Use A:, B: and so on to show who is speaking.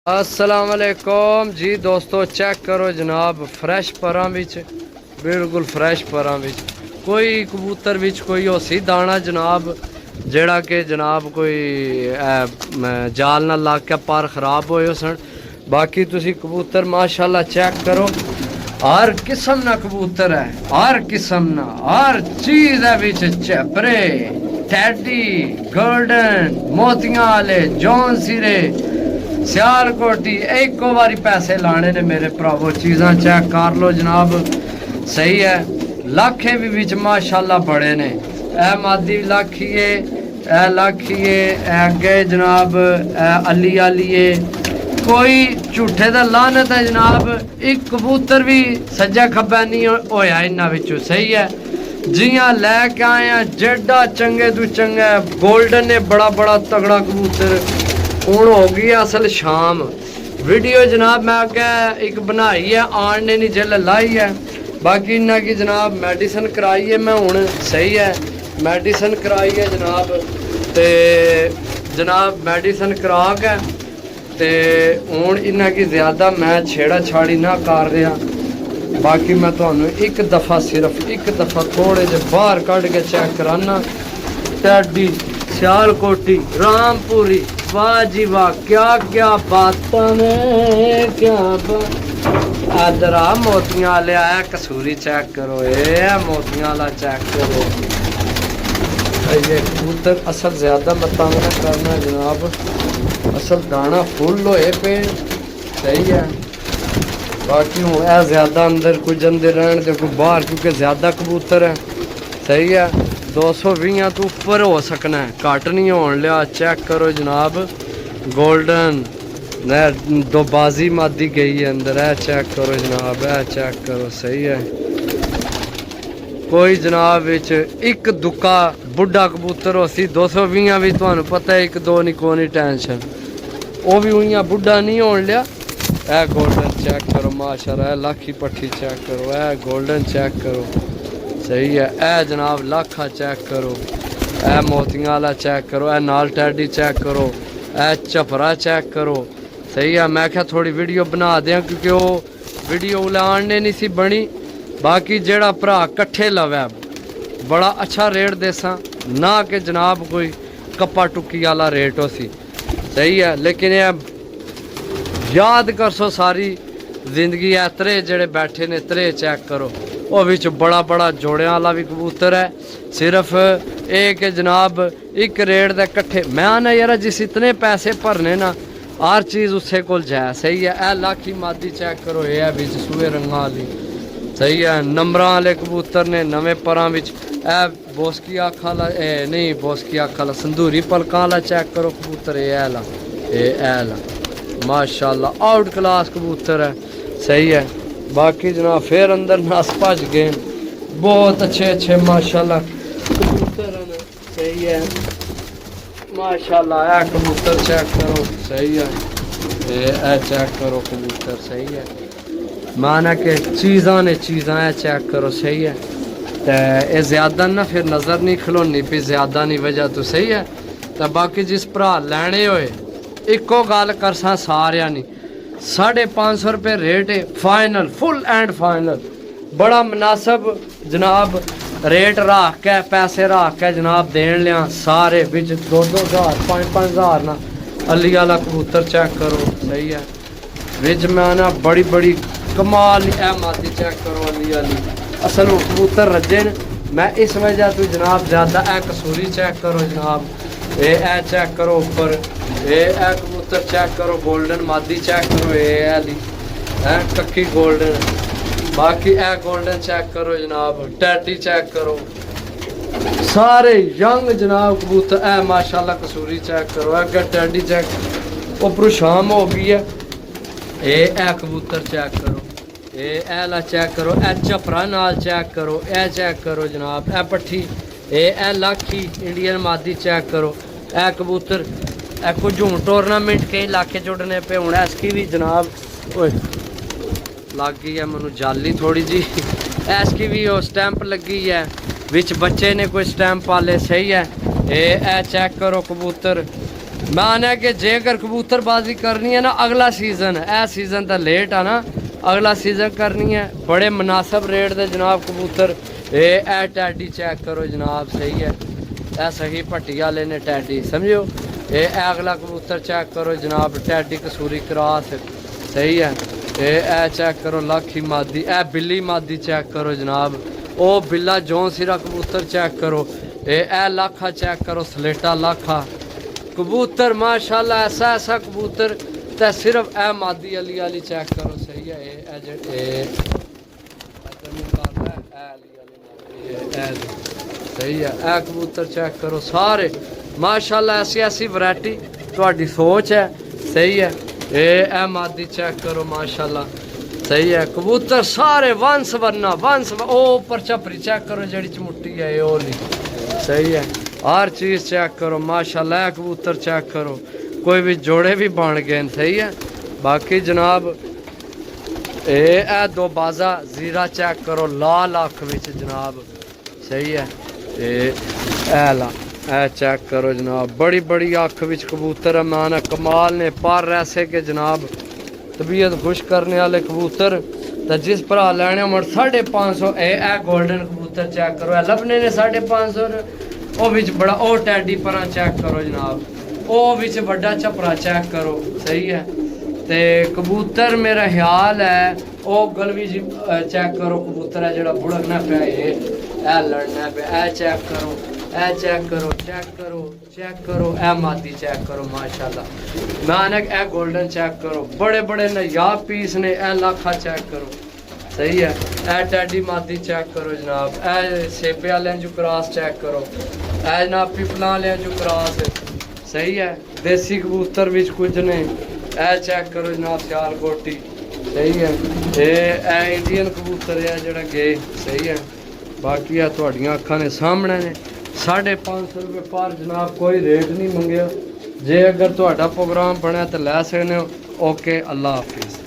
A: अस्सलाम वालेकुम जी दोस्तों, चेक करो जनाब, फ्रैश परां बिच बिल्कुल फ्रैश परां बिच कोई कबूतर बिच कोई होसी दाना जनाब जेड़ा के जनाब कोई जाल ना लग के पर खराब होए सन। बाकी तुसी कबूतर माशाल्लाह चेक करो, हर किस्म ना कबूतर है, हर किस्म ना हर चीज है बिच, चैपरे टैडी गोल्डन मोतियां वाले जॉन सिरे सियालकोटी एको बारी पैसे लाने ने मेरे भरावो, चीज़ां चेक कर लो जनाब, सही है। लाखे भी बिच माशाल्लाह बड़े ने, ए मादी लाखिए ए लाखिए अगे जनाब अली आलिए, कोई झूठे दा लानत है जनाब, एक कबूतर भी सज्जा खब्बा नहीं होया इन्हां विचों, सही है। जियां लैके आए हैं जेडा चंगे तू चंगा गोल्डन ने बड़ा बड़ा तगड़ा कबूतर हूँ हो गई असल शाम। वीडियो जनाब मैं अगे एक बनाई है, आन ने नहीं जल लाई है। बाकी इन्ना की जनाब मेडिसिन कराई है मैं हूँ, सही है, मेडिसिन कराई है जनाब, ते जनाब मेडिसिन करा के ते हूँ इन्ना की ज़्यादा मैं छेड़ा छाड़ी ना कर रहा। बाकी मैं तुहानू एक दफ़ा सिर्फ एक दफ़ा थोड़े जे बाहर कढ़ के चेक कराना। टैडी सियालकोटी रामपुरी, वाह जी वाह, क्या क्या बातां ने, क्या आदरा मोतियां वाले आया कसूरी चेक करो, ये मोतियां वाला चेक करो। ये कबूतर असल ज़्यादा मैं तंग ना करना जनाब, असल दाना फुल होए पे, सही है। बाकी हूँ ए ज़्यादा अंदर कोई जंदे रहने दे कोई बाहर, क्योंकि ज़्यादा कबूतर है, सही है। 220 तो ऊपर हो सकना है, घट नहीं होने लिया। चेक करो जनाब गोल्डन दो बाजी मादी गई है अंदर, है चेक करो जनाब, है चेक करो, सही है। कोई जनाब विच एक दुक्का बुढ़ा कबूतर हो सी 220 भी तुहानू पता है, एक दो नहीं कोई टेंशन, वो भी उइयां बुढ़ा नहीं होने लिया। ए गोल्डन चेक करो माशाल्लाह, लाखी पट्टी चेक करो, ए गोल्डन चेक करो, सही है। ए जनाब लाखा चेक करो, ए मोतियां वाला चेक करो, ए नाल टैडी चेक करो, ए झपरा चेक करो, सही है। मैं क्या थोड़ी वीडियो बना दें क्योंकि वो वीडियो उलाने नहीं सी बनी। बाकी जेड़ा भरा कट्ठे लवै बड़ा अच्छा रेट देसा ना कि जनाब कोई कप्पा टुक्की वाला रेट हो सी, सही है। लेकिन ये याद कर सो सारी जिंदगी है, त्रे जेड़े बैठे ने त्रे चेक करो, वो बिच बड़ा बड़ा जोड़ियां वाला भी कबूतर है। सिर्फ एक जनाब एक रेट दे कट्ठे मैं आना यार, जिस इतने पैसे भरने ना हर चीज़ उससे को जाए, सही है। ए लाखी मादी चेक करो, ये है बिच सूए रंगा वाली, सही है। नंबरां वाले कबूतर ने नवे परां बिच, ए बोसकी अख वाला नहीं बोसकी अख वाला संदूरी पलकां वाला चेक करो कबूतर, ये माशाल्लाह आउट क्लास कबूतर है, सही है। बाकी जनाब फिर अंदर नस भज गए, बहुत अच्छे अच्छे माशाल्लाह कबूतर हैं, सही है माशाल्लाह। कबूतर चेक करो, सही है, ये चेक करो कबूतर, सही है। माना कि चीज़ां ने चीज़ां है चेक करो, सही है। तो ये ज़्यादा ना फिर नज़र नहीं खलोनी भी, ज़्यादा नहीं वजह तो, सही है। तो बाकी जिस भरा लैने होए इको गल करसा सारिया नहीं, 550 रुपये रेट है फाइनल, फुल एंड फाइनल, बड़ा मुनासिब जनाब रेट रख के पैसे रख के जनाब देन लिया सारे बिच 2-2 हज़ार 5-5 हज़ार ना। अली वाला कबूतर चेक करो, सही है, बिच मैं ना बड़ी बड़ी कमाल ए मादी चेक करो, अली वाली असल वो कबूतर रजे ने, मैं इस वजह तो जनाब ज़्यादा ए कसूरी चेक करो जनाब, ए चेक करो ऊपर, ए कबूतर चेक करो गोल्डन मादी चेक करो, ये वाली है कक्की गोल्डन। बाकी ए गोल्डन चेक करो जनाब, टैडी चेक करो, सारे यंग जनाब कबूतर, ए माशाल्लाह कसूरी चेक करो, अगर टैडी चेक ऊपर शाम हो गई है। ए कबूतर चेक करो, ए चेक करो, ए झपरा नाल चेक करो, ए चेक करो जनाब, ए पट्ठी, ए लाखी इंडियन मादी चेक करो, ए कबूतर कुछ हूँ टूरनामेंट के इलाके जुड़ने पे हूँ इसकी भी जनाब लग गई है मैनू जाली थोड़ी जी, इसकी भी वो स्टैंप लगी है, बिच बच्चे ने कोई स्टैंप पाले, सही है। ये चेक करो कबूतर, मैं आने कि जेकर कबूतरबाजी करनी है ना अगला सीज़न ए सीज़न तो लेट है ना अगला सीज़न करनी है बड़े मुनासिब रेट दे जनाब कबूतर ए टैडी चेक करो जनाब सही है ए सही भट्टी वाले ने टैडी समझो ये अगला कबूतर चेक करो जनाब टैडी कसूरी क्रॉस सही है ए चेक करो लाखी मादी ए बिल्ली मादी चेक करो जनाब ओ बिल्ला जौं सिरा कबूतर चेक करो ए लाखा चेक करो स्लेटा लाखा कबूतर माशाल्लाह ऐसा ऐसा कबूतर तो सिर्फ ए मादी अली वाली चेक करो सही है सही है ए कबूतर चेक करो सारे माशाल्लाह ऐसी ऐसी वैरायटी थोड़ी सोच है सही है ए मादी चेक करो माशाल्लाह सही है कबूतर सारे वंश वरना वंश ओ उपर छपरी चेक करो जड़ी चमुट्टी है ओ नहीं सही है हर चीज़ चेक करो माशाल्लाह कबूतर चेक करो कोई भी जोड़े भी बन गए सही है बाकी जनाब ए दो बाजा जीरा चेक करो लाल अख विच जनाब सही है ला ए चेक करो जनाब बड़ी बड़ी अख विच कबूतर है माना कमाल ने पर ऐसे के जनाब तबीयत खुश करने वाले कबूतर तो जिस भरा लैने मर 550 ए गोल्डन कबूतर चेक करो लभने ने 550 ओ विच बड़ा ओ टैडी परा चेक करो जनाब ओ विच बड़ा छपरा चेक करो सही है ते कबूतर मेरा ख्याल है ओ गलवी जी चेक करो कबूतर है जड़ा बुड़कना पे ए लड़ना पे ए चेक करो ए चेक करो चेक करो चेक करो ए मादी चेक करो माशाल्लाह नानक ए गोल्डन चेक करो बड़े बड़े नायाब पीस ने ए लाखा चेक करो सही है ए टैडी मादी चेक करो जनाब ए सेपे वाले जो क्रॉस चेक करो ए जनाब पिपला वाले जो क्रॉस सही है देसी कबूतर भी कुछ ने ए चेक करो जनाब सियालकोटी सही है ए इंडियन कबूतर है जड़ा गे सही है बाकी आ तुहाड़ियां अखां ने सामने ने 550 रुपये पर जनाब कोई रेट नहीं मंगया जे अगर तुहाडा प्रोग्राम बने तो लै सकते हो ओके अल्लाह हाफिज़।